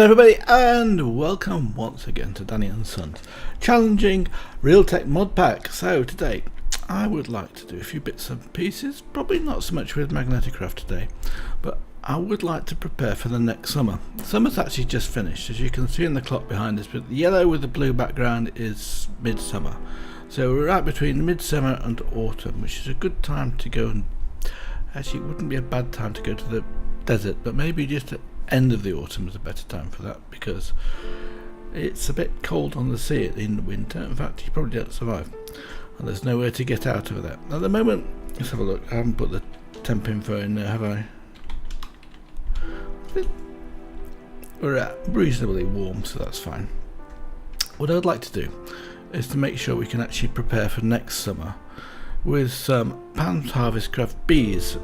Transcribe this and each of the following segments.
Hello everybody and welcome once again to Danny and Sons challenging Realtech mod pack. So today I would like to do a few bits and pieces, probably not so much with magnetic craft today, but I would like to prepare for the next summer. Summer's actually just finished, as you can see in the clock behind us, but the yellow with the blue background is midsummer. So we're right between midsummer and autumn, which is a good time to go, and actually it wouldn't be a bad time to go to the desert, but maybe just end of the autumn is a better time for that, because it's a bit cold on the sea in the winter. In fact, you probably don't survive, and there's nowhere to get out of that. At the moment, let's have a look. I haven't put the temp info in there, have I? We're reasonably warm, so that's fine. What I would like to do is to make sure we can actually prepare for next summer with some pams harvest craft bees,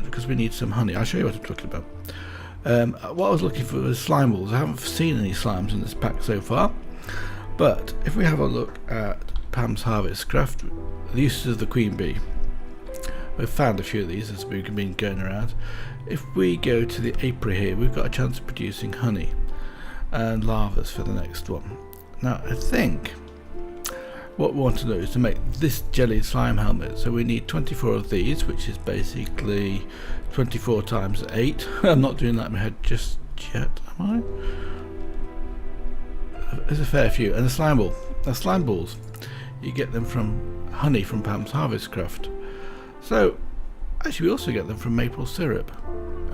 because we need some honey. I'll show you what I'm talking about. What I was looking for was slime balls. I haven't seen any slimes in this pack so far, but if we have a look at pams harvest craft, the uses of the queen bee, we've found a few of these as we've been going around. If we go to the apiary here, we've got a chance of producing honey and larvas for the next one. Now I think what we want to do is to make this jelly slime helmet, so we need 24 of these, which is basically 24 times 8. I'm not doing that in my head just yet, am I? There's a fair few. And the slime ball. Now slime balls, you get them from honey from pams harvest craft. So actually we also get them from maple syrup.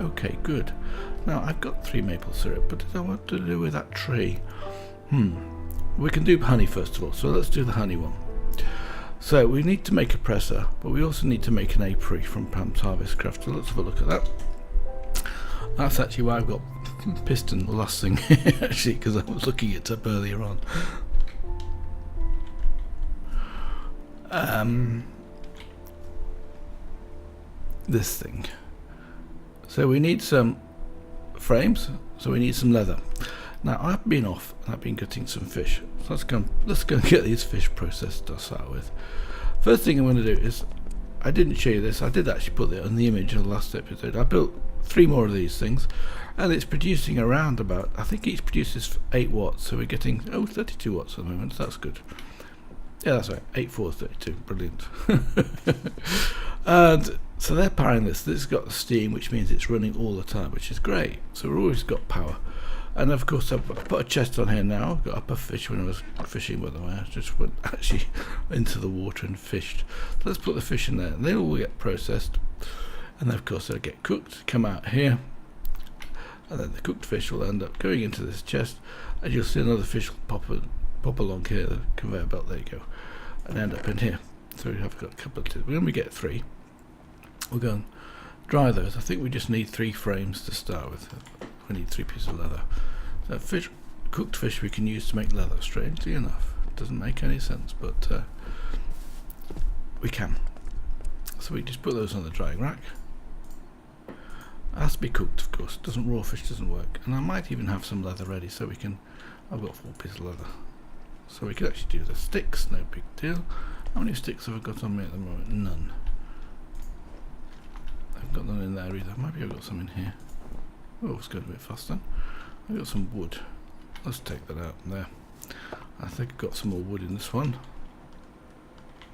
Okay, good. Now I've got 3 maple syrup, but I want to do with that tree. We can do honey first of all, so let's do the honey one. So we need to make a presser, but we also need to make an apiary from pams harvest craft. So let's have a look at that. That's actually why I've got piston, the last thing, actually, because I was looking it up earlier on. This thing. So we need some frames, so we need some leather. Now I've been off and I've been cutting some fish, so let's go and get these fish processed to start with. First thing I'm going to do is, I didn't show you this, I did actually put it on the image in the last episode. I built 3 more of these things, and it's producing around about, I think each produces 8 watts, so we're getting 32 watts at the moment, so that's good. Yeah, that's right, 8, 4, 32, brilliant. And so they're powering this. This has got steam, which means it's running all the time, which is great, so we've always got power. And of course I've put a chest on here now. I've got up a fish when I was fishing, by the way. I just went actually into the water and fished. So let's put the fish in there, and they all get processed, and then of course they'll get cooked, come out here, and then the cooked fish will end up going into this chest, and you'll see another fish will pop along here, the conveyor belt, there you go, and end up in here. So we have got a couple of two. When we get 3, we'll go and dry those. I think we just need 3 frames to start with. We need 3 pieces of leather. So cooked fish we can use to make leather, strangely enough. It doesn't make any sense, but we can. So we just put those on the drying rack. It has to be cooked, of course. Raw fish doesn't work. And I might even have some leather ready, so we can, I've got 4 pieces of leather. So we could actually do the sticks, no big deal. How many sticks have I got on me at the moment? None. I've got none in there either. Maybe I've got some in here. Oh, it's going a bit faster. I've got some wood. Let's take that out there. I think I've got some more wood in this one.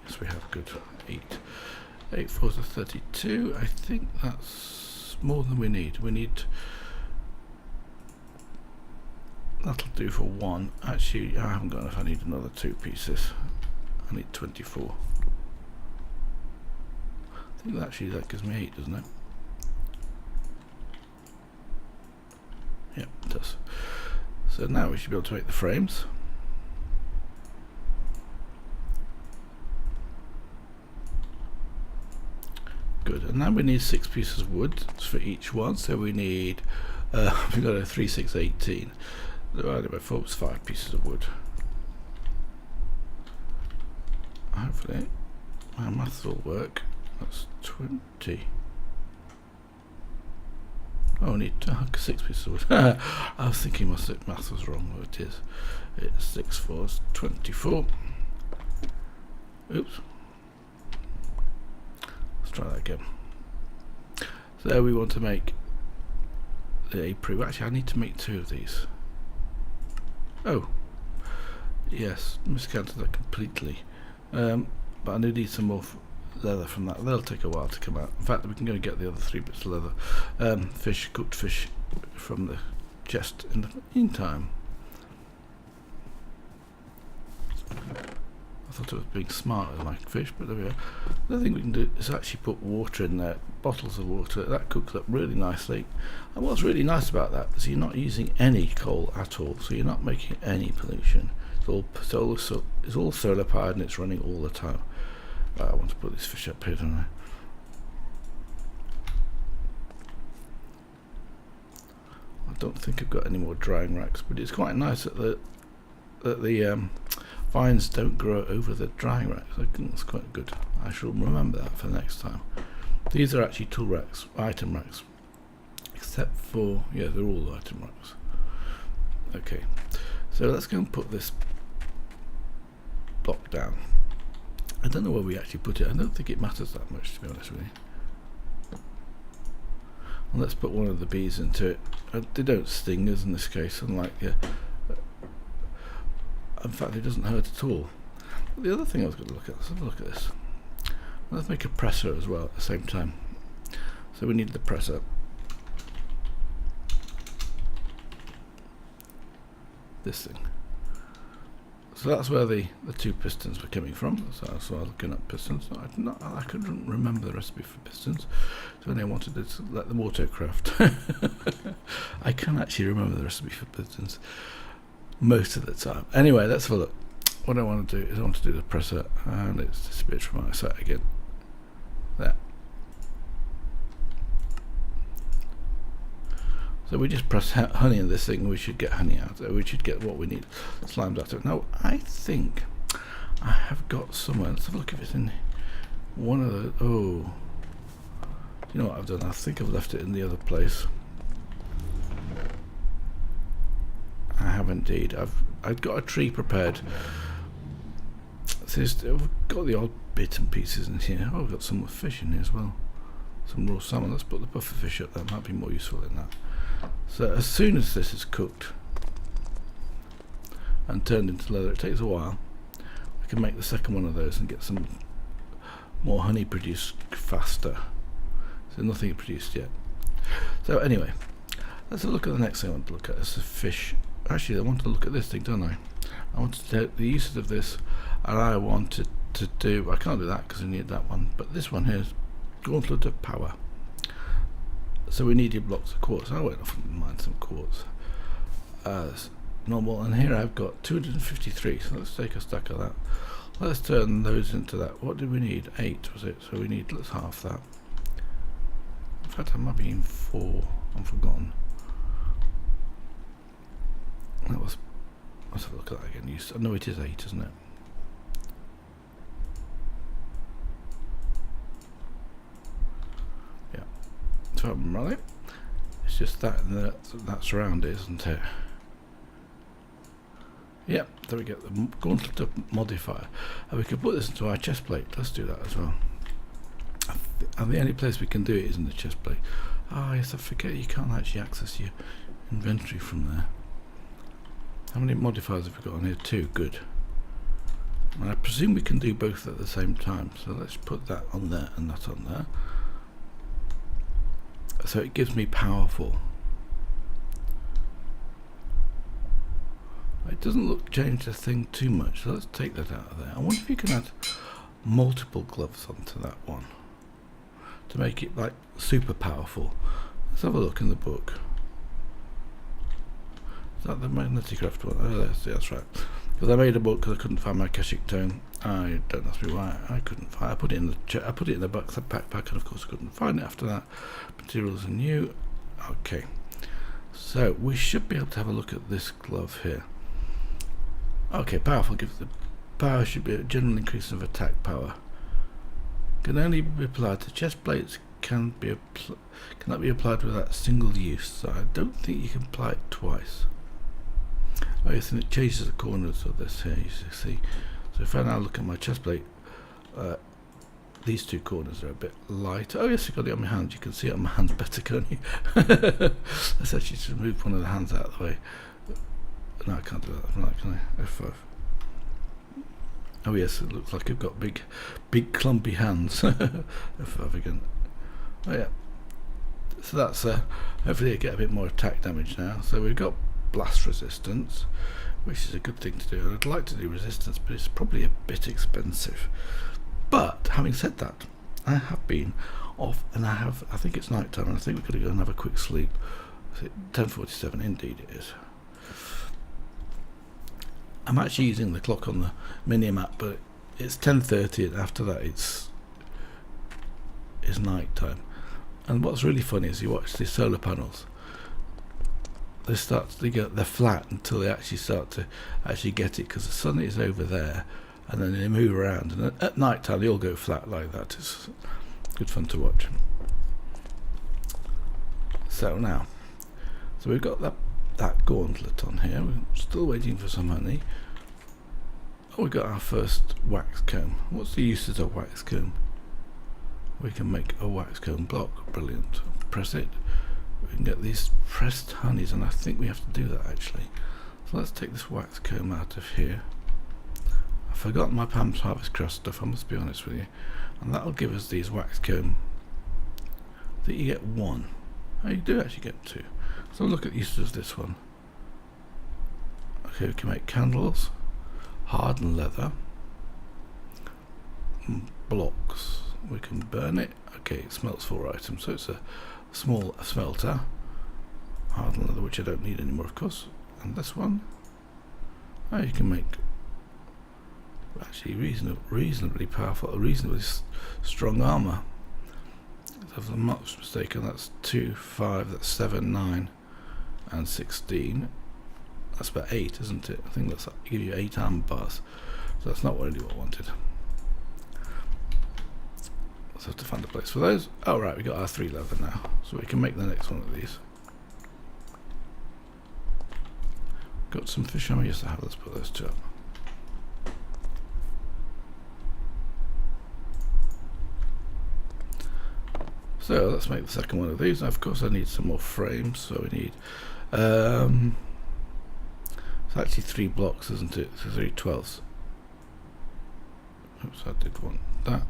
Yes, we have. Good. 8 4 to 32. I think that's more than we need. That'll do for 1. Actually, I haven't got enough. I need another 2 pieces. I need 24. I think actually that gives me 8, doesn't it? Yep, it does. So now we should be able to make the frames. Good, and now we need 6 pieces of wood for each one, so we need, we've got a 3, 6, 18. Divided by 4 is 5 pieces of wood. Hopefully my maths will work. That's 20. Oh, I need 6 pieces of wood. I was thinking my maths was wrong, but it is. It's 6 4 is 24. Oops. Let's try that again. So we want to make the apiary. Actually, I need to make 2 of these. Oh, yes, miscounted that completely. But I do need some more leather from that. That'll take a while to come out. In fact, we can go and get the other 3 bits of leather. Fish, cooked fish from the chest in the meantime. I thought I was being smart with my fish, but there we go. The other thing we can do is actually put water in there, bottles of water. That cooks up really nicely. And what's really nice about that is you're not using any coal at all, so you're not making any pollution. It's all solar powered and it's running all the time. I want to put this fish up here, don't I? I don't think I've got any more drying racks, but it's quite nice that the vines don't grow over the drying racks. I think that's quite good. I shall remember that for next time. These are actually tool racks, item racks, except for, yeah, they're all item racks. Okay, so let's go and put this block down. I don't know where we actually put it. I don't think it matters that much, to be honest with you. And let's put one of the bees into it. They don't sting us in this case, unlike in fact, it doesn't hurt at all. But the other thing I was going to look at, let's have a look at this. Let's make a presser as well at the same time. So we need the presser. This thing. So that's where the 2 pistons were coming from. So I was looking at pistons. I couldn't remember the recipe for pistons, so then I wanted to let them autocraft. I can actually remember the recipe for pistons most of the time. Anyway, let's have a look. What I want to do is I want to do the presser, and it's disappeared from my site again. There. So we just press honey in this thing, and we should get honey out. We should get what we need slimed out of it. Now, I think I have got somewhere. Let's have a look if it's in one of the. Oh, you know what I've done? I think I've left it in the other place. I have indeed. I've got a tree prepared. So I've got the odd bits and pieces in here. Oh, I've got some fish in here as well. Some raw salmon. Let's put the puffer fish up. That might be more useful than that. So as soon as this is cooked and turned into leather, it takes a while. We can make the second one of those and get some more honey produced faster. So nothing produced yet. So anyway, let's have a look at the next thing I want to look at. It's a fish. Actually, I want to look at this thing, don't I? I want to take the uses of this, and I wanted to do. I can't do that because I need that one. But this one here is gauntlet of power. So we needed blocks of quartz. I went off and mined some quartz as normal, and here I've got 253. So let's take a stack of that. Let's turn those into that. What did we need? 8 was it? So we need, let's half that. In fact, I might be in 4. I've forgotten. That was. Let's have a look at that again. I know it is 8, isn't it? Yeah. So I'm right. It's just that and that's around it, isn't it? Yep. There we get the gauntlet of modifier, and we can put this into our chest plate. Let's do that as well. And the only place we can do it is in the chest plate. Ah, yes, I forget you can't actually access your inventory from there. How many modifiers have we got on here? 2. Good. And I presume we can do both at the same time. So let's put that on there and that on there. So it gives me powerful. It doesn't change the thing too much. So let's take that out of there. I wonder if you can add multiple gloves onto that one to make it like super powerful. Let's have a look in the book. Is that the magnetic craft one? Oh, that's right. Because I made a book because I couldn't find my Akashic tone. I don't ask me why I couldn't find. I put it in the backpack, and of course I couldn't find it after that. Materials are new. Okay, so we should be able to have a look at this glove here. Okay, powerful gives the power should be a general increase of attack power. Can only be applied to chest plates. Cannot be applied without single use. So I don't think you can apply it twice. Oh yes, and it changes the corners of this here, you see. So if I now look at my chest plate, these 2 corners are a bit light. Oh yes, you've got it on my hands. You can see it on my hands better, can't you? Let's actually just move one of the hands out of the way. No, I can't do that. Right, can I? F5. Oh yes, it looks like I've got big clumpy hands. F5 again. Oh yeah. So that's hopefully I get a bit more attack damage now. So we've got blast resistance, which is a good thing to do. I'd like to do resistance, but it's probably a bit expensive. But having said that, I have been off, and I think it's night time, and I think we're going to go and have a quick sleep. 10:47, indeed it is. I'm actually using the clock on the mini map, but it's 10:30, and after that it's night time. And what's really funny is you watch these solar panels. They're flat until they actually start to get it, because the sun is over there, and then they move around, and at night time they all go flat like that. It's good fun to watch. So now, we've got that gauntlet on here. We're still waiting for some honey. Oh, we got our first wax comb. What's the uses of wax comb? We can make a wax comb block. Brilliant. Press it. We can get these pressed honeys, and I think we have to do that actually. So let's take this wax comb out of here. I've forgotten my Pam's Harvest Crust stuff, I must be honest with you. And that'll give us these wax comb. I think you get one. Oh, you do actually get two. So look at the uses of this one. Okay, we can make candles, hardened leather, blocks. We can burn it. Okay, it smelts 4 items, so it's a small smelter. Hardened leather, which I don't need anymore, of course. And this one, oh, you can make actually reasonably powerful, reasonably strong armor. If I'm not mistaken, that's 2, 5, that's 7, 9, and 16. That's about 8, isn't it? I think that's give you 8 armor bars. So that's not really what I wanted. Let's have to find a place for those. Oh right, we got our 3 leather now, so we can make the next one of these. Got some fish armor. Yes, I have. Let's put those 2 up. So let's make the second one of these. Now, of course, I need some more frames. So we need. It's actually 3 blocks, isn't it? So 3 12s. Oops, I did want that.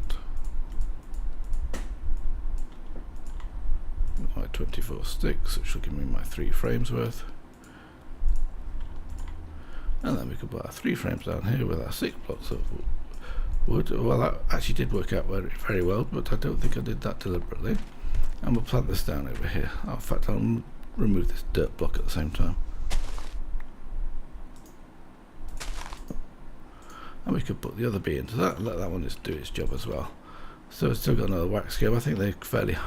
My 24 sticks, which will give me my 3 frames worth. And then we could put our 3 frames down here with our 6 blocks of wood. Well, that actually did work out very well, but I don't think I did that deliberately. And we'll plant this down over here. Oh, in fact, I'll remove this dirt block at the same time. And we could put the other bee into that and let that one just do its job as well. So it's still got another wax comb. I think they're fairly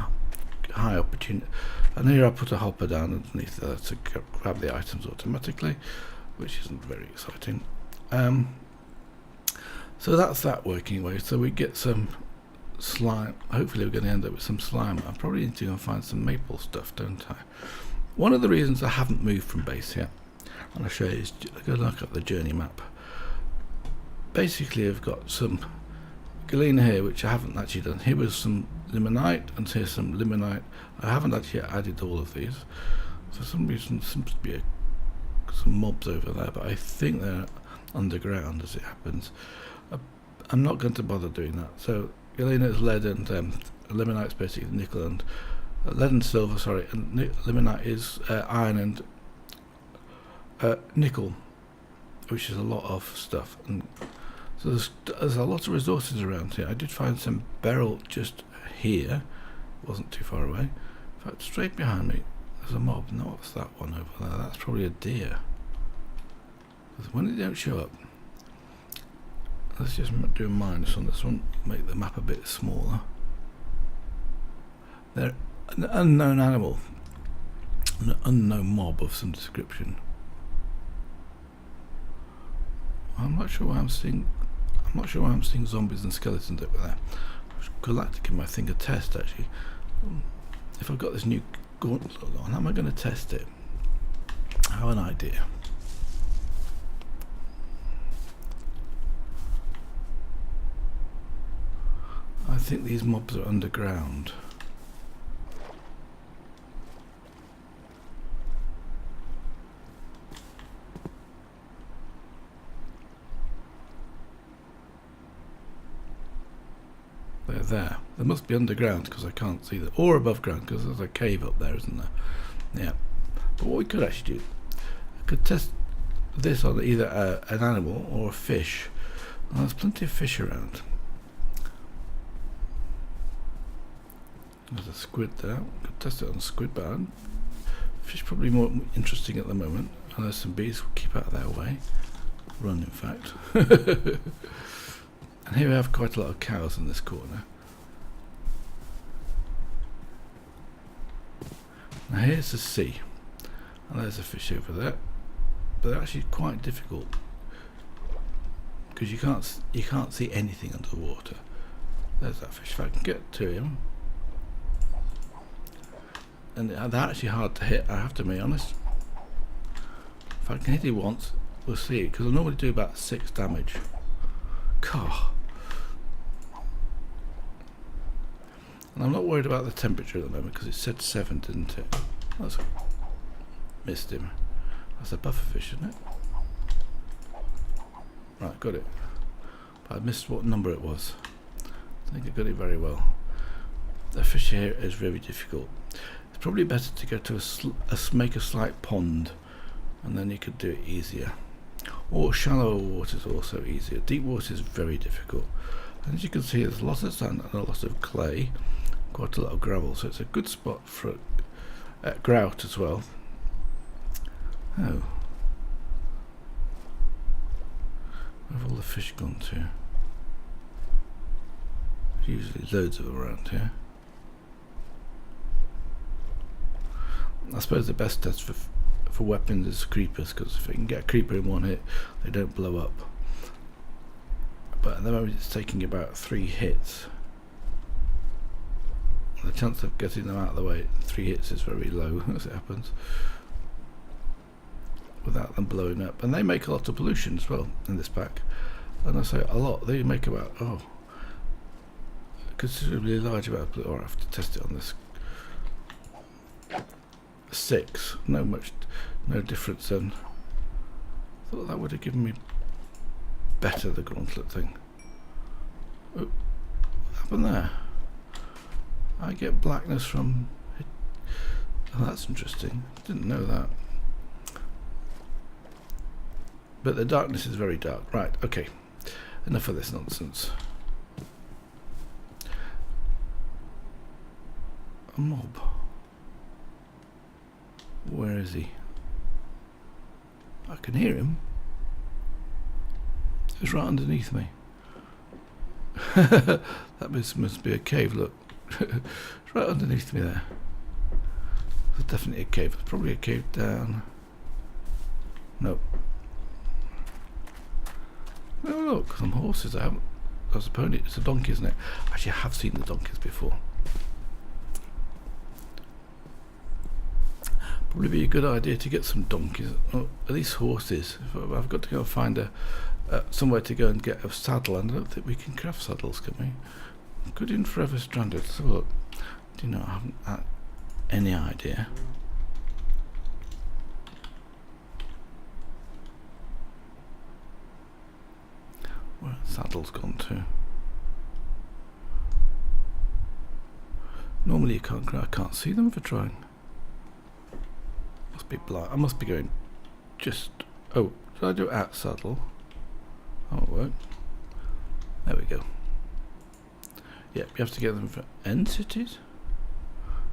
high opportunity. And here I put a hopper down underneath there to grab the items automatically, which isn't very exciting. So that's that working away. So we get some slime. Hopefully we're going to end up with some slime. I probably need to go and find some maple stuff, don't I? One of the reasons I haven't moved from base yet, and I'll show you, is go look at the journey map. Basically I've got some galena here which I haven't actually done. Here was some limonite, and here's some limonite. I haven't actually added all of these. For some reason there seems to be some mobs over there, but I think they're underground as it happens. I'm not going to bother doing that. So galena is lead, and limonite is basically nickel, and lead and silver, sorry, and limonite is iron and nickel, which is a lot of stuff. And so there's a lot of resources around here. I did find some beryl just here, wasn't too far away. In fact, straight behind me there's a mob. No, what's that one over there? That's probably a deer. When they don't show up, let's just do a minus on this one, make the map a bit smaller. They're an unknown animal, an unknown mob of some description. I'm not sure why I'm seeing zombies and skeletons over there. I would like to give my thing a test actually. If I've got this new gauntlet on, how am I going to test it? I have an idea. I think these mobs are underground. They're there. They must be underground because I can't see them, or above ground because there's a cave up there, isn't there? Yeah. But what we could actually do, I could test this on either an animal or a fish. Well, there's plenty of fish around. There's a squid there. We could test it on a squid, but fish probably more interesting at the moment. And there's some bees. We'll keep out of their way. Run, in fact. And here we have quite a lot of cows in this corner. Now here's the sea, and there's a fish over there. But they're actually quite difficult because you can't see anything under the water. There's that fish. If I can get to him, and they're actually hard to hit. I have to be honest. If I can hit it once, we'll see it because I normally do about 6 damage. God. And I'm not worried about the temperature at the moment because it said 7, didn't it? That's missed him. That's a bufferfish, isn't it? Right, got it. But I missed what number it was. I think I got it very well. The fish here is very difficult. It's probably better to go to make a slight pond, and then you could do it easier. Or shallower water is also easier. Deep water is very difficult. And as you can see, there's a lot of sand and a lot of clay, quite a lot of gravel, so it's a good spot for grout as well. Oh, where have all the fish gone to? There's usually loads of them around here. I suppose the best test for weapons is creepers, because if you can get a creeper in one hit, they don't blow up. But at the moment it's taking about 3 hits. The chance of getting them out of the way, 3 hits is very low as it happens, without them blowing up. And they make a lot of pollution as well in this pack. And I say a lot, they make about, considerably large amount of, or I have to test it on this. 6, no difference then. Thought that would have given me better, the gauntlet thing. Oh, what happened there? I get blackness from it. Oh, that's interesting. Didn't know that. But the darkness is very dark. Right, okay. Enough of this nonsense. A mob. Where is he? I can hear him. He's right underneath me. That must be a cave, look. It's right underneath me there. There's definitely a cave. There's probably a cave down. Nope. Oh look, some horses. That's a pony. It's a donkey, isn't it? Actually, I have seen the donkeys before. Probably be a good idea to get some donkeys, or at least horses. I've got to go find somewhere to go and get a saddle, and I don't think we can craft saddles, can we? Good in Forever Stranded. So look, do you know, I haven't had any idea. Where the saddle's gone to? Normally I can't see them if I try. Must be blind. I must be going just. Oh, did I do at saddle? That won't work. There we go. Yep, you have to get them for end cities?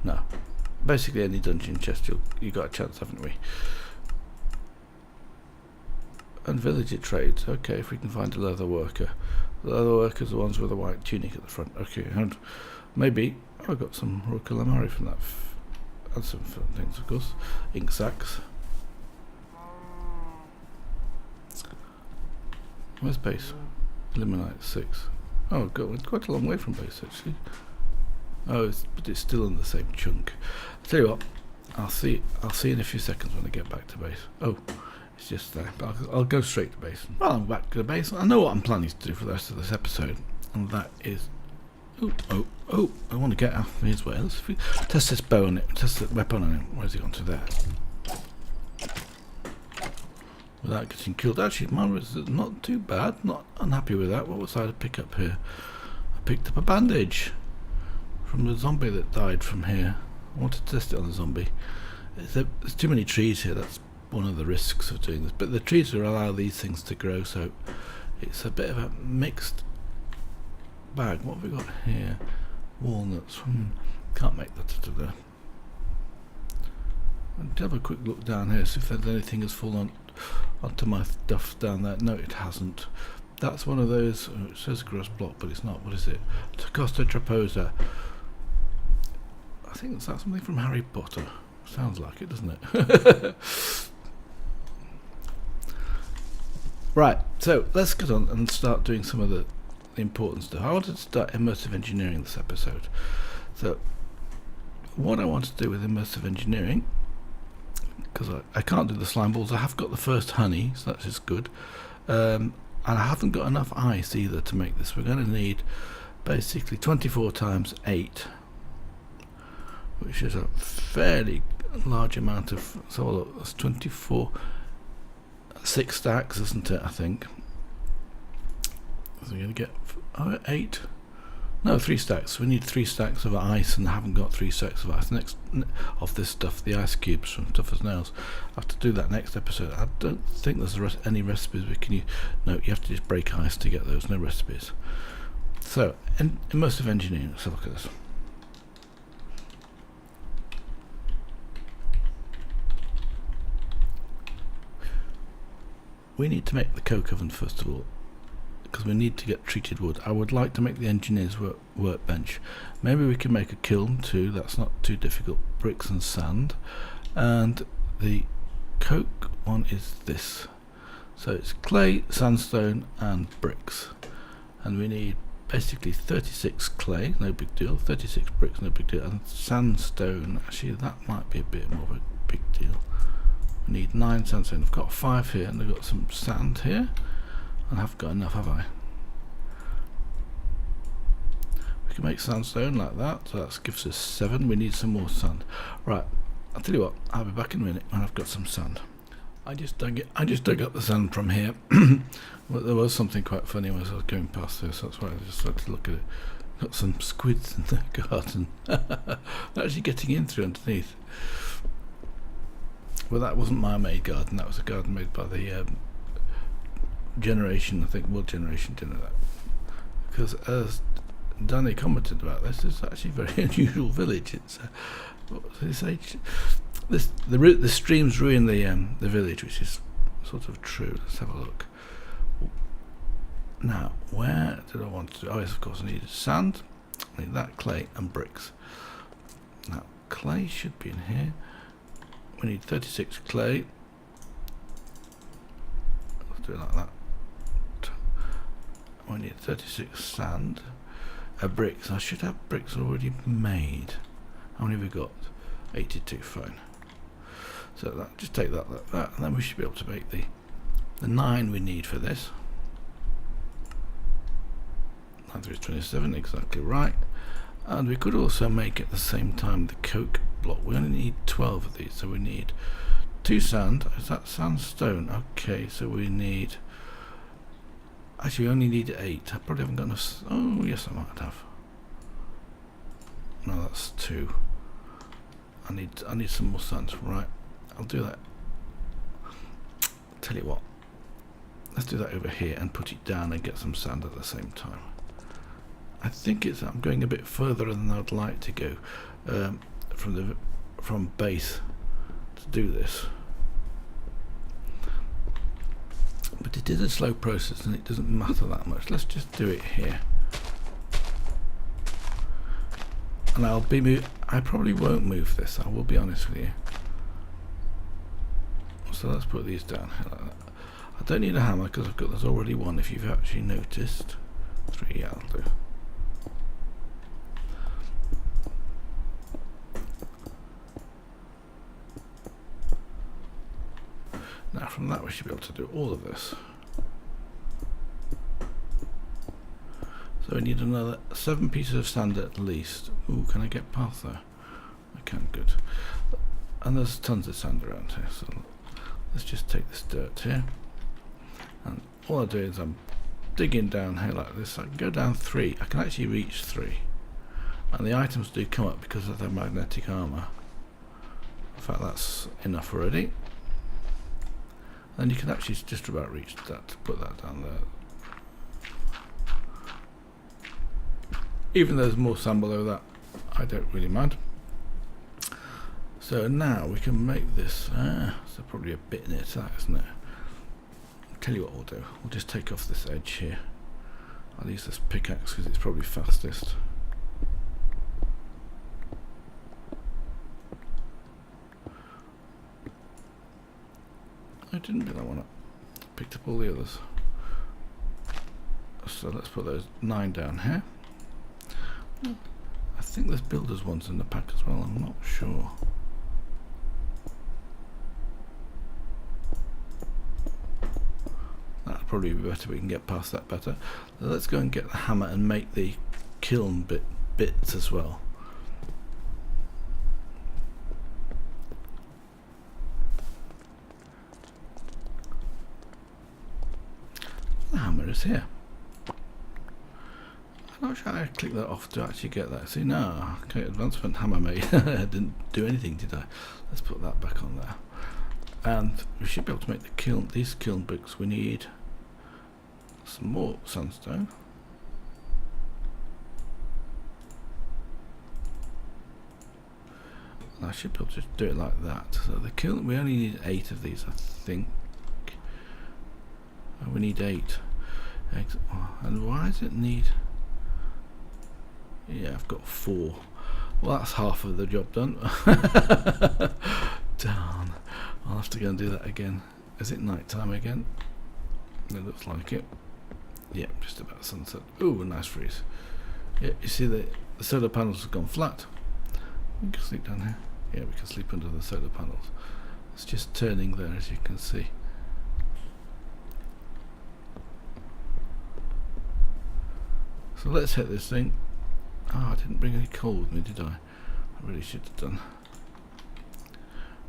No. Basically any dungeon chest you got a chance, haven't we? And villager trades. Okay, if we can find a leather worker. The leather workers are the ones with a white tunic at the front. Okay, and maybe I got some raw calamari from that. And some fun things, of course. Ink sacks. Where's base? Eliminate 6. Oh, God, it's quite a long way from base actually. Oh, but it's still in the same chunk. I'll tell you what, I'll see in a few seconds when I get back to base. Oh, it's just there. But I'll go straight to base. Well, I'm back to the base. I know what I'm planning to do for the rest of this episode, and that is. Oh! I want to get out of his way. Let's test this bow on it. Test the weapon on him. Where's he gone to there? Without getting killed. Actually, mine was not too bad. Not unhappy with that. What was I to pick up here? I picked up a bandage from the zombie that died from here. I wanted to test it on the zombie. There's too many trees here, that's one of the risks of doing this, but the trees will allow these things to grow, so it's a bit of a mixed bag. What have we got here? Walnuts. Can't make that out of there. I'll have a quick look down here, see if there's anything has fallen onto my stuff down there. No, it hasn't. That's one of those, it says grass block, but it's not. What is it? Tocosta traposa. I think that's something from Harry Potter. Sounds like it, doesn't it? Right, so let's get on and start doing some of the important stuff. I wanted to start immersive engineering this episode. So what I want to do with immersive engineering, because I can't do the slime balls, I have got the first honey, so that's just good. And I haven't got enough ice either to make this. We're going to need basically 24 times 8, which is a fairly large amount of, so look, that's 24, 6 stacks, isn't it, I think. So we're going to get 8, no, 3 stacks. We need 3 stacks of ice, and I haven't got 3 stacks of ice. Next of this stuff, the ice cubes from Tough as Nails. I have to do that next episode. I don't think there's any recipes we can use. No, you have to just break ice to get those, no recipes. So, immersive engineering, let's have a look at this. We need to make the coke oven first of all, because we need to get treated wood. I would like to make the engineer's workbench. Maybe we can make a kiln too, that's not too difficult. Bricks and sand. And the coke one is this. So it's clay, sandstone and bricks. And we need basically 36 clay, no big deal, 36 bricks, no big deal, and sandstone, actually that might be a bit more of a big deal. We need 9 sandstone. I've got 5 here, and I've got some sand here. I haven't got enough, have I? We can make sandstone like that, so that gives us 7. We need some more sand. Right, I'll tell you what, I'll be back in a minute when I've got some sand. I just dug up the sand from here. Well, there was something quite funny as I was going past this, that's why I just had to look at it. Got some squids in the garden. They're actually getting in through underneath. Well, that wasn't my made garden, that was a garden made by the generation, I think, World Generation did that. Because as Danny commented about this, it's actually a very unusual village. It's what was his age? The streams ruin the village, which is sort of true. Let's have a look. Now, where did I want to do? Oh yes, of course, I needed sand. I need that, clay and bricks. Now, clay should be in here. We need 36 clay. Let's do it like that. We need 36 sand. Bricks. I should have bricks already made. How many have we got? 82. Fine. So that, just take that like that, and then we should be able to make the 9 we need for this. 9 3 is 27. Exactly right. And we could also make at the same time the coke block. We only need 12 of these, so we need 2 sand. Is that sandstone? Okay, so we need, actually we only need 8. I probably haven't got enough. Oh yes, I might have. No, that's 2. I need some more sand. Right, I'll do that. Tell you what, let's do that over here and put it down and get some sand at the same time. I think I'm going a bit further than I'd like to go from base to do this, but it is a slow process and it doesn't matter that much. Let's just do it here, and I probably won't move this, I will be honest with you. So let's put these down here like that. I don't need a hammer because there's already one, if you've actually noticed. 3, yeah, I'll do. Now from that we should be able to do all of this. So we need another 7 pieces of sand at least. Ooh, can I get past there? I can, good. And there's tons of sand around here, so let's just take this dirt here. And all I do is I'm digging down here like this, I can go down 3. I can actually reach 3. And the items do come up because of their magnetic armour. In fact, that's enough already. Then you can actually just about reach that, put that down there. Even though there's more sand below that, I don't really mind. So now we can make this, so probably a bit near to that, isn't it? I'll tell you what we'll do. We'll just take off this edge here. I'll use this pickaxe because it's probably fastest. I didn't pick that one up. Picked up all the others. So let's put those 9 down here. I think there's builders ones in the pack as well, I'm not sure. That'll probably be better, we can get past that better. So let's go and get the hammer and make the kiln bits as well. The hammer is here. I'm not sure I clicked that off to actually get that. See, no, okay, advancement hammer made. I didn't do anything, did I? Let's put that back on there. And we should be able to make the kiln, these kiln bricks. We need some more sandstone. And I should be able to do it like that. So the kiln, we only need 8 of these, I think. Oh, we need 8. And why does it need... Yeah, I've got 4. Well, that's half of the job done. Darn. I'll have to go and do that again. Is it night time again? It looks like it. Yeah, just about sunset. Ooh, a nice freeze. Yeah, you see the solar panels have gone flat. We can sleep down here. Yeah, we can sleep under the solar panels. It's just turning there, as you can see. So let's hit this thing. Oh, I didn't bring any coal with me, did I? I really should have done.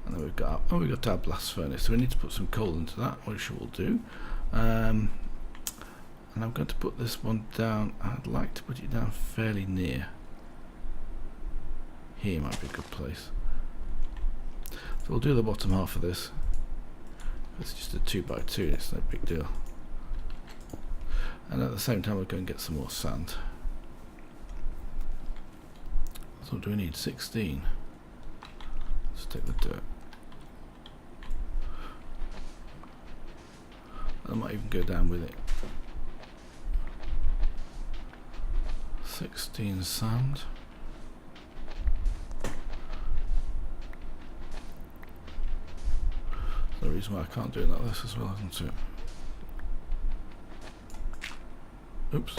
And then we've got our blast furnace, so we need to put some coal into that, which we'll do. And I'm going to put this one down. I'd like to put it down fairly near. Here might be a good place. So we'll do the bottom half of this. It's just a 2x2, it's no big deal. And at the same time we'll go and get some more sand. So what do we need? 16. Let's take the dirt. I might even go down with it. 16 sand. That's the reason why I can't do it like this as well, isn't it? Oops.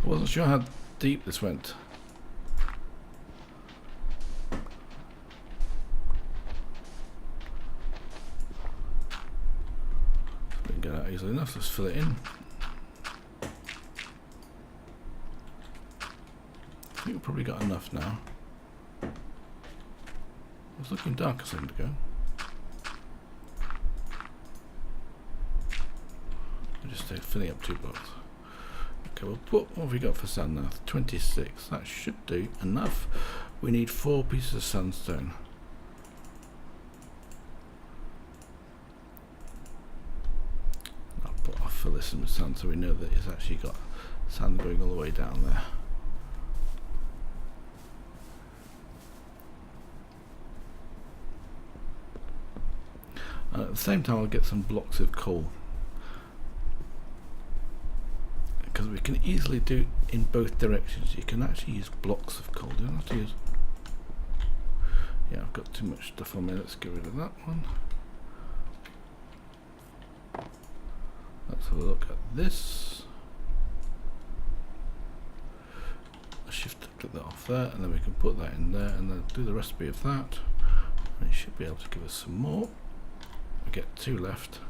I wasn't sure how deep this went. We can get out easily enough, let's fill it in. I think we've probably got enough now. It was looking dark a second ago. Just filling up 2 blocks. Okay, we'll put, what have we got for sand now? 26. That should do enough. We need 4 pieces of sandstone. I'll fill this in with sand so we know that it's actually got sand going all the way down there. And at the same time I'll get some blocks of coal. Because we can easily do in both directions. You can actually use blocks of coal. Do I have to use? Yeah, I've got too much stuff on me. Let's get rid of that one. Let's have a look at this. Shift click that off there, and then we can put that in there, and then do the recipe of that. And it should be able to give us some more. We get 2 left.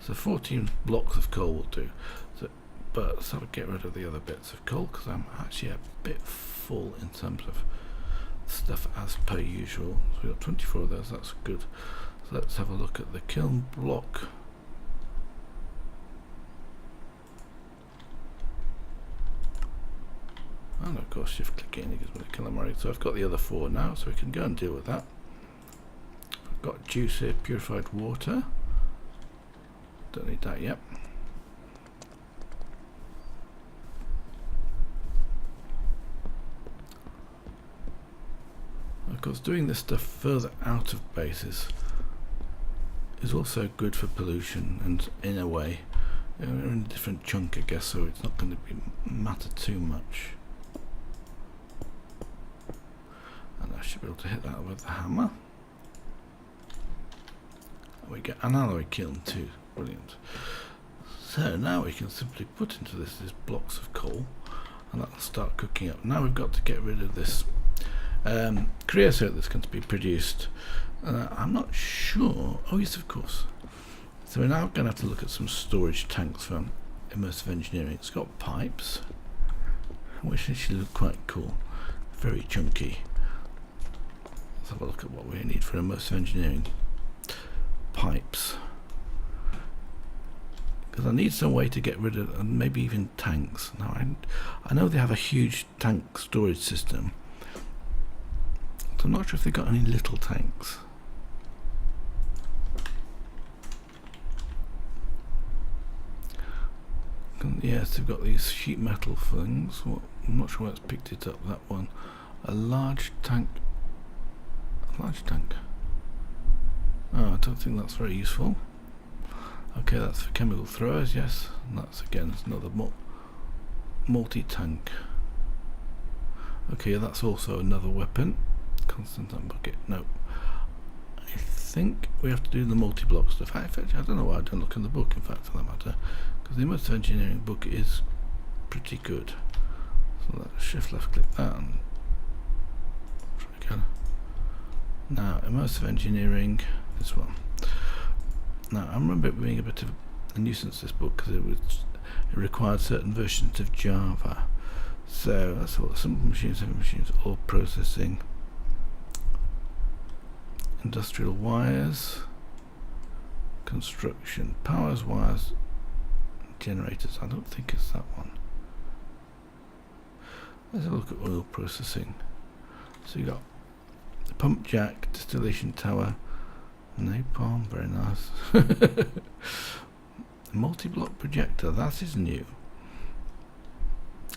So 14 blocks of coal will do. So, but so I'll get rid of the other bits of coal because I'm actually a bit full in terms of stuff as per usual. So we've got 24 of those, that's good. So let's have a look at the kiln block. And of course shift click in, it gives me the kiln array. So I've got the other 4 now, so we can go and deal with that. I've got juice here, purified water. Don't need that yet. Of course, doing this stuff further out of bases is also good for pollution, and in a way, we're in a different chunk, I guess, so it's not going to matter too much. And I should be able to hit that with the hammer. And we get an alloy kiln too. Brilliant. So now we can simply put into this these blocks of coal, and that'll start cooking up. Now we've got to get rid of this creosote that's going to be produced. I'm not sure. Oh yes, of course. So we're now going to have to look at some storage tanks from immersive engineering. It's got pipes, which actually look quite cool, very chunky. Let's have a look at what we need for immersive engineering. Pipes, because I need some way to get rid of, and maybe even tanks. Now I know they have a huge tank storage system. I'm not sure if they've got any little tanks. Yes, they've got these sheet metal things. I'm not sure where it's picked it up, that one. A large tank. A large tank. Oh, I don't think that's very useful. Okay, that's for chemical throwers, yes. And that's again, it's another multi-tank. Okay, that's also another weapon. Constant bucket. No, I think we have to do the multi-block stuff. I don't know why I don't look in the book, in fact, for that matter, because the immersive engineering book is pretty good. So let's shift left click that and try again. Now immersive engineering, this one. Now I remember it being a bit of a nuisance, this book, because it required certain versions of Java. So that's what simple machines, heavy machines, all processing. Industrial wires, construction, powers, wires, generators. I don't think it's that one. Let's have a look at oil processing. So you got the pump jack, distillation tower, napalm, very nice. Multi-block projector, that is new.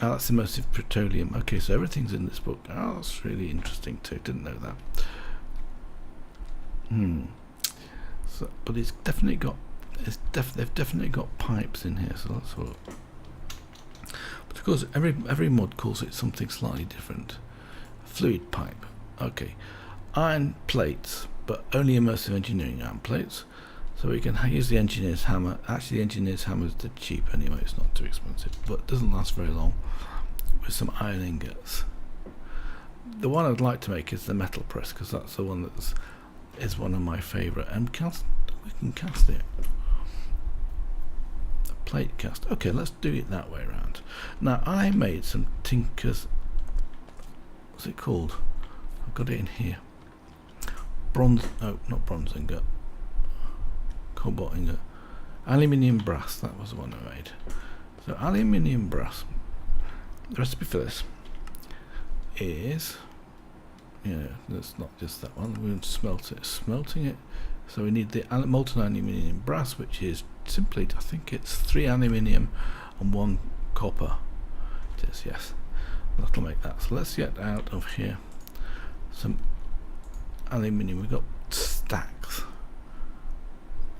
Oh, that's immersive petroleum. Okay, so everything's in this book. Oh, that's really interesting too. Didn't know that. So, but it's definitely got. They've definitely got pipes in here. So that's what. But of course, every mod calls it something slightly different. Fluid pipe. Okay, iron plates, but only immersive engineering iron plates. So we can use the engineer's hammer. Actually, the engineer's hammer is dead cheap anyway. It's not too expensive, but it doesn't last very long. With some iron ingots. The one I'd like to make is the metal press, because that's the one is one of my favourite. And we can cast it. A plate cast. Okay, let's do it that way around. Now I made some Tinker's. What's it called? I've got it in here. Bronze. Oh, not bronze ingot. Cobalt ingot. Aluminium brass. That was the one I made. So aluminium brass. The recipe for this is, it's not just that one. We're going to smelt it. Smelting it. So we need the molten aluminium brass, which is simply, I think it's 3 aluminium and 1 copper. It is, yes. That'll make that. So let's get out of here some aluminium. We've got stacks.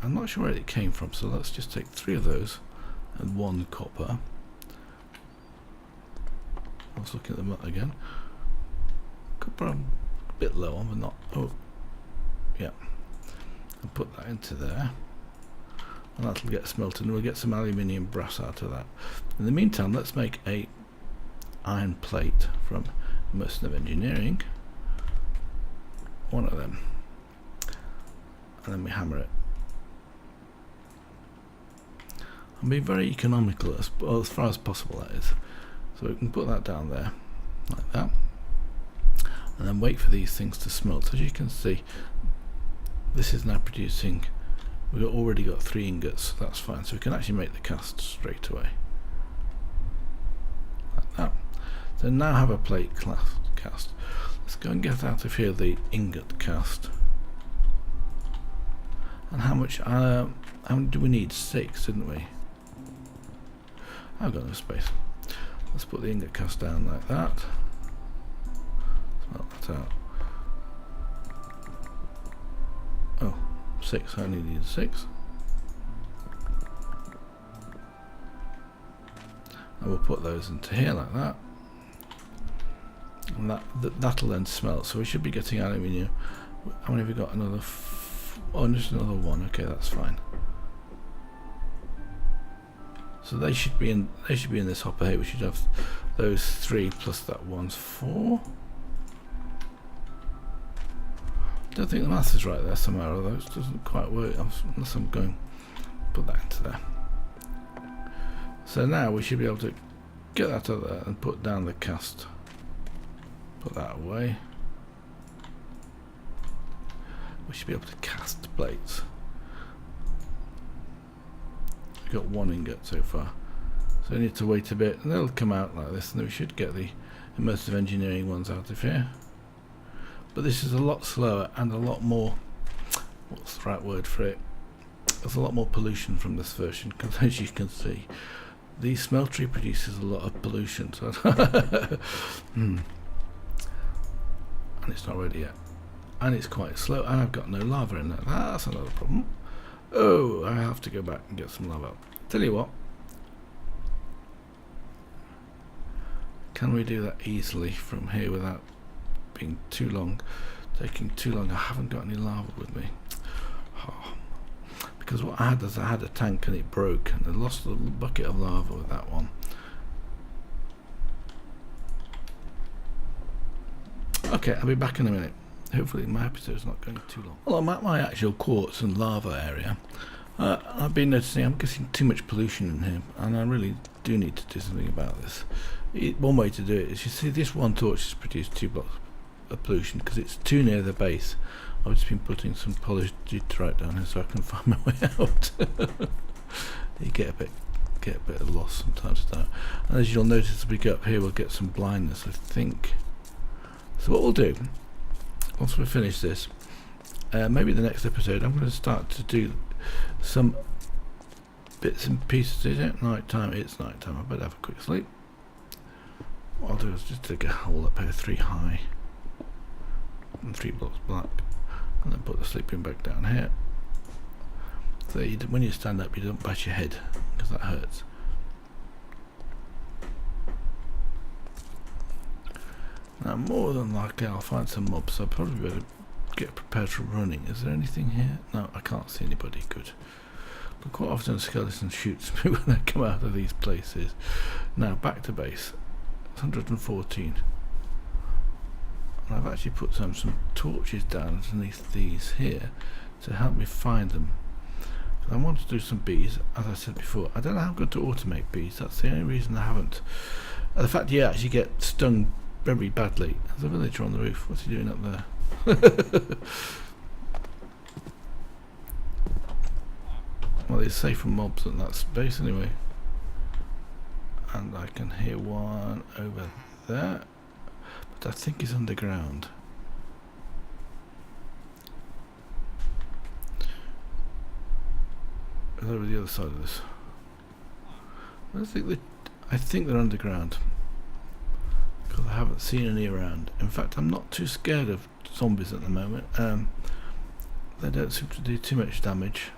I'm not sure where it came from, so let's just take 3 of those and 1 copper. I was looking at them again. Copper I'm a bit low on, but not. Oh, yeah. I'll put that into there, and that'll get smelted, and we'll get some aluminium brass out of that. In the meantime, let's make a iron plate from immersive engineering. One of them, and then we hammer it. And be very economical as far as possible, that is. So we can put that down there, like that, and then wait for these things to smelt. As you can see, this is now producing, we've already got 3 ingots, so that's fine. So we can actually make the cast straight away. Like that. So now have a plate cast. Let's go and get out of here the ingot cast. And how much do we need? 6, didn't we? I've got no space. Let's put the ingot cast down like that. Smelt that out. Oh, 6. I only need 6. And we'll put those into here like that. And that'll then smelt. So we should be getting aluminium. How many have we got? Another. Oh, just another 1. Okay, that's fine. So they should be in. They should be in this hopper here. We should have those 3 plus that 1's 4. Don't think the math is right there somehow, although it doesn't quite work unless I'm going put that into there. So now we should be able to get that up there and put down the cast. Put that away. We should be able to cast plates. We've got 1 ingot so far, so we need to wait a bit, and they'll come out like this, and then we should get the immersive engineering ones out of here. But this is a lot slower and a lot more, what's the right word for it? There's a lot more pollution from this version, because as you can see, the smeltery produces a lot of pollution. So and it's not ready yet, and it's quite slow, and I've got no lava in there. That's another problem. Oh, I have to go back and get some lava. Tell you what, can we do that easily from here without being too long, taking too long? I haven't got any lava with me. Oh. Because what I had is I had a tank and it broke, and I lost a bucket of lava with that one. Okay, I'll be back in a minute. Hopefully my episode's not going too long. Well, I'm at my actual quartz and lava area. I've been noticing I'm getting too much pollution in here, and I really do need to do something about this. One way to do it is, you see this one torch has produced 2 blocks of pollution because it's too near the base. I've just been putting some polished Dxtory down here so I can find my way out. You get a bit of loss sometimes with that. And as you'll notice as we get up here, we'll get some blindness, I think. So what we'll do, once we finish this, maybe the next episode, I'm going to start to do some bits and pieces. Is it night time? It's night time. I better have a quick sleep. What I'll do is just dig a hole up here 3 high and 3 blocks black, and then put the sleeping bag down here. So when you stand up, you don't bash your head because that hurts. Now, more than likely, I'll find some mobs, so I'll probably better get prepared for running. Is there anything here? No, I can't see anybody. Good. But quite often a skeleton shoots me when I come out of these places. Now, back to base. 114. And I've actually put some torches down underneath these here to help me find them. I want to do some bees, as I said before. I don't know how I'm going to automate bees. That's the only reason I haven't. The fact you actually get stung very badly. There's a villager on the roof. What's he doing up there? Well, he's safe from mobs at that space anyway. And I can hear one over there, but I think he's underground. It's over the other side of this. I think they're underground, because I haven't seen any around. In fact, I'm not too scared of zombies at the moment. They don't seem to do too much damage.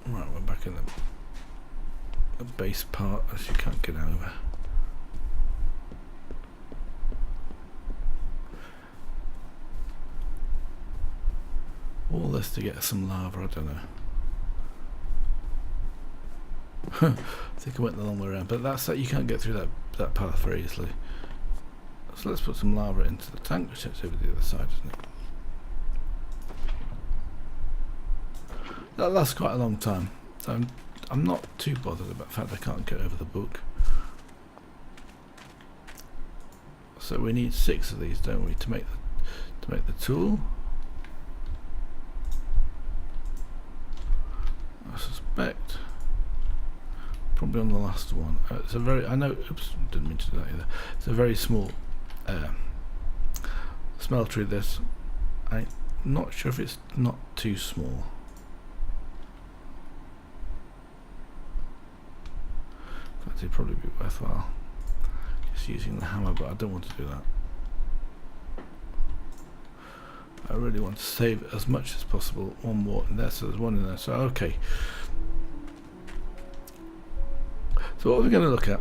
Right, we're back in the base part, as you can't get over. All this to get some lava, I don't know. I think I went the long way around, but that's that. You can't get through that path very easily. So let's put some lava into the tank, which is over the other side, isn't it? That lasts quite a long time, so I'm not too bothered about the fact I can't get over the book. So we need 6 of these, don't we, to make the tool. I suspect probably on the last one. It's a very, I know, oops, didn't mean to do that either. It's a very small smeltery, this. I'm not sure if it's not too small. In fact, it'd probably be worthwhile just using the hammer, but I don't want to do that. I really want to save as much as possible. One more in there, so there's one in there. So okay. So what we're going to look at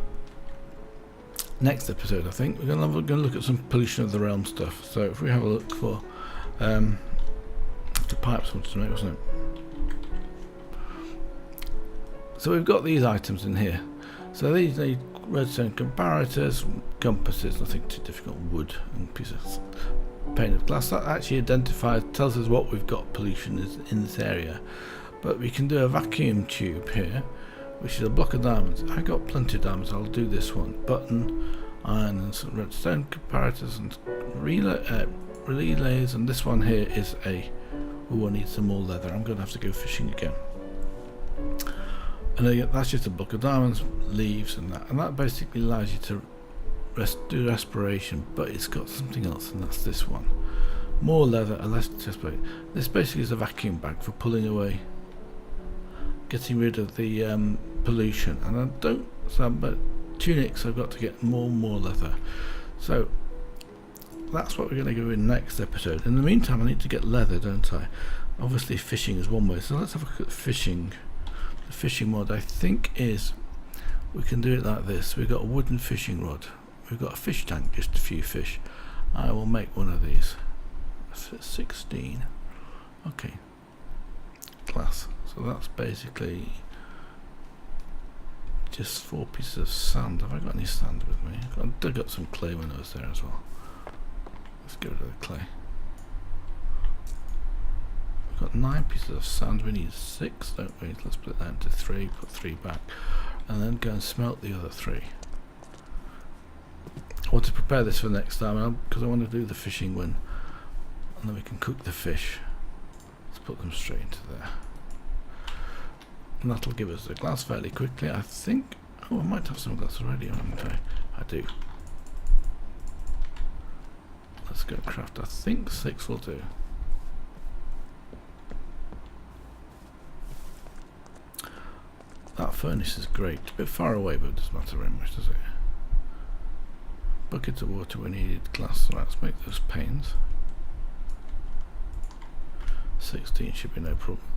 next episode, I think we're going to look at some pollution of the realm stuff. So if we have a look for the pipes I wanted to make, wasn't it? So we've got these items in here. So these need redstone comparators, compasses, nothing too difficult, wood and pieces. Pane of glass. That actually identifies, tells us what we've got pollution is in this area. But we can do a vacuum tube here, which is a block of diamonds. I got plenty of diamonds. I'll do this one. Button, iron, and some redstone comparators and relays. And this one here is a. Oh, I need some more leather. I'm going to have to go fishing again. And again, that's just a block of diamonds, leaves, and that basically allows you to do respiration, but it's got something else, and that's this one. More leather, a less chestplate. This basically is a vacuum bag for pulling away, getting rid of the pollution. And I don't, but tunics, I've got to get more and more leather. So that's what we're going to go in next episode. In the meantime, I need to get leather, don't I? Obviously, fishing is one way. So let's have a look at fishing. The fishing mod, I think, is we can do it like this. We've got a wooden fishing rod. We've got a fish tank, just a few fish. I will make one of these. 16. Okay. Glass. So that's basically just 4 pieces of sand. Have I got any sand with me? I dug up some clay when I was there as well. Let's get rid of the clay. We've got 9 pieces of sand. We need 6, don't we? Let's split that into 3. Put 3 back, and then go and smelt the other 3. I want to prepare this for next time because I want to do the fishing one, and then we can cook the fish. Let's put them straight into there, and that'll give us the glass fairly quickly, I think. Oh, I might have some glass already, haven't I? I do. Let's go craft. I think 6 will do. That furnace is great. A bit far away, but it doesn't matter very much, does it? Bucket of water, we needed glass, so let's make those panes. 16 should be no problem.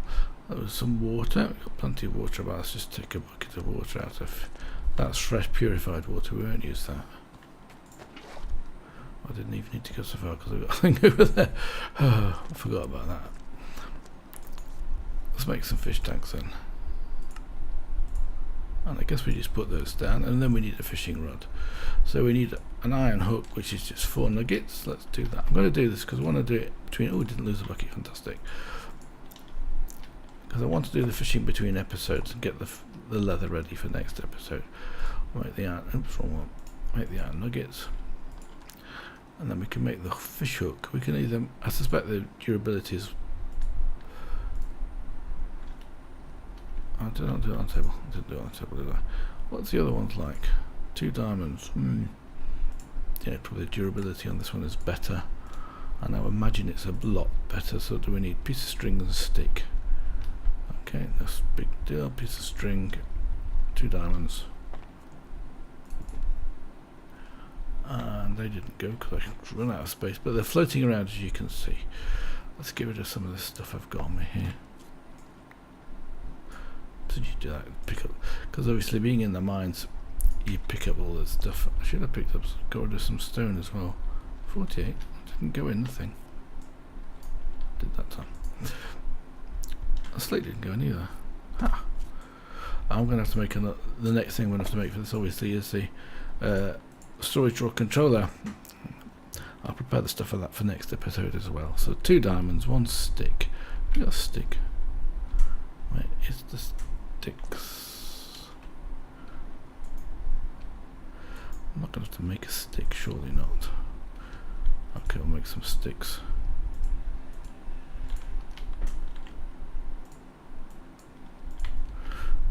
There was some water, we've got plenty of water about. Let's just take a bucket of water out of. That's fresh purified water, we won't use that. I didn't even need to go so far because I've got a thing over there. Oh, I forgot about that. Let's make some fish tanks then. And I guess we just put those down, and then we need a fishing rod. So we need an iron hook, which is just 4 nuggets. Let's do that. I'm going to do this because I want to do it between. Oh, we didn't lose a bucket. Fantastic. Because I want to do the fishing between episodes and get the leather ready for next episode. Make the iron. Oops, wrong one. Make the iron nuggets, and then we can make the fish hook. We can either. I suspect the durability is. I didn't do it on the table. I didn't do it on the table, did I? What's the other ones like? 2 diamonds. Yeah, probably the durability on this one is better. And I imagine it's a lot better. So do we need piece of string and stick? Okay, that's a big deal. Piece of string, 2 diamonds. And they didn't go because I run out of space. But they're floating around, as you can see. Let's get rid of some of the stuff I've got on me here. Did you do that? Pick up, because obviously being in the mines, you pick up all this stuff. I should have picked up, got rid of some stone as well. 48 didn't go in the thing. Did that time. The slate didn't go in either. Ha! I'm going to have to make the next thing I'm going to have to make for this obviously is the storage drawer controller. I'll prepare the stuff for that for next episode as well. So 2 diamonds, 1 stick. We got a stick. Wait, is the sticks? I'm not going to have to make a stick, surely not. Okay, we'll make some sticks.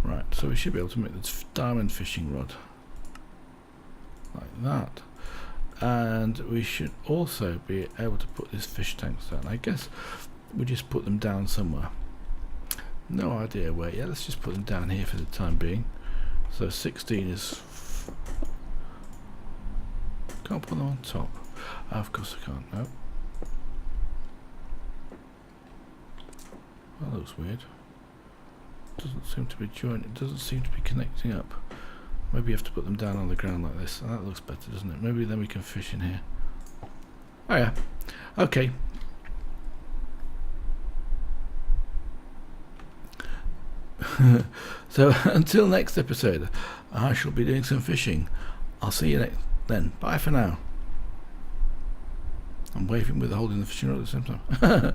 Right, so we should be able to make this diamond fishing rod like that, and we should also be able to put these fish tanks down. I guess we just put them down somewhere. No idea where. Yeah, let's just put them down here for the time being. So 16 is... Can't put them on top. Of course I can't. No. That looks weird. Doesn't seem to be joined. It doesn't seem to be connecting up. Maybe you have to put them down on the ground like this. And that looks better, doesn't it? Maybe then we can fish in here. Oh yeah. Okay. So until next episode, I shall be doing some fishing. I'll see you next then. Bye for now. I'm waving with holding the fishing rod at the same time.